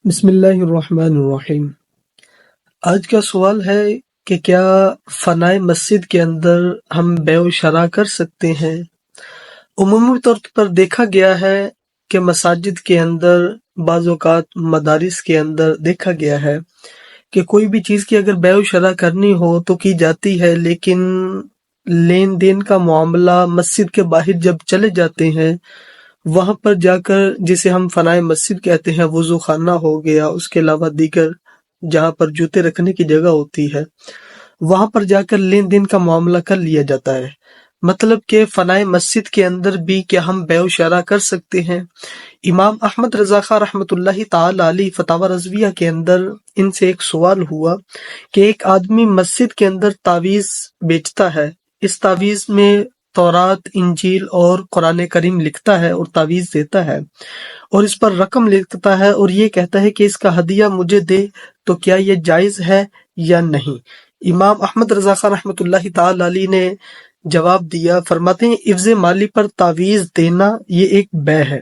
بسم اللہ الرحمن الرحیم۔ آج کا سوال ہے کہ کیا فنائے مسجد کے اندر ہم بیع و شراء کر سکتے ہیں؟ عمومی طور پر دیکھا گیا ہے کہ مساجد کے اندر، بعض اوقات مدارس کے اندر دیکھا گیا ہے کہ کوئی بھی چیز کی اگر بیع و شراء کرنی ہو تو کی جاتی ہے، لیکن لین دین کا معاملہ مسجد کے باہر جب چلے جاتے ہیں، وہاں پر جا کر جسے ہم فنائے مسجد کہتے ہیں، وضو خانہ ہو گیا، اس کے علاوہ دیگر جہاں پر جوتے رکھنے کی جگہ ہوتی ہے، وہاں پر جا کر لین دین کا معاملہ کر لیا جاتا ہے۔ مطلب کہ فنائے مسجد کے اندر بھی کیا ہم بیع و شراء کر سکتے ہیں؟ امام احمد رضا خاں رحمۃ اللہ تعالی علیہ فتاوی رضویہ کے اندر ان سے ایک سوال ہوا کہ ایک آدمی مسجد کے اندر تعویذ بیچتا ہے، اس تعویذ میں تورات، انجیل اور قرآن کریم لکھتا ہے اور تعویذ دیتا ہے، اور اس پر رقم لکھتا ہے اور یہ کہتا ہے کہ اس کا ہدیہ مجھے دے، تو کیا یہ جائز ہے یا نہیں؟ امام احمد رضا خاں رحمۃ اللہ تعالی علیہ نے جواب دیا، فرماتے ہیں عوض مالی پر تعویذ دینا یہ ایک بیع ہے،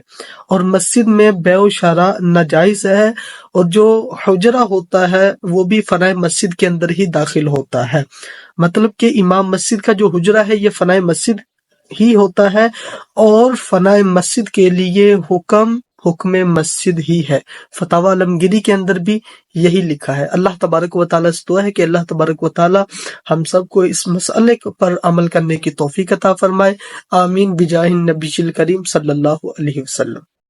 اور مسجد میں بیع و شراء ناجائز ہے، اور جو حجرہ ہوتا ہے وہ بھی فنائے مسجد کے اندر ہی داخل ہوتا ہے۔ مطلب کہ امام مسجد کا جو حجرہ ہے یہ فنائے مسجد ہی ہوتا ہے، اور فنائے مسجد کے لیے حکم مسجد ہی ہے۔ فتاوی عالمگیری کے اندر بھی یہی لکھا ہے۔ اللہ تبارک و تعالیٰ سے دعا ہے کہ اللہ تبارک و تعالیٰ ہم سب کو اس مسئلے پر عمل کرنے کی توفیق عطا فرمائے۔ آمین بجاہ النبی الکریم صلی اللہ علیہ وسلم۔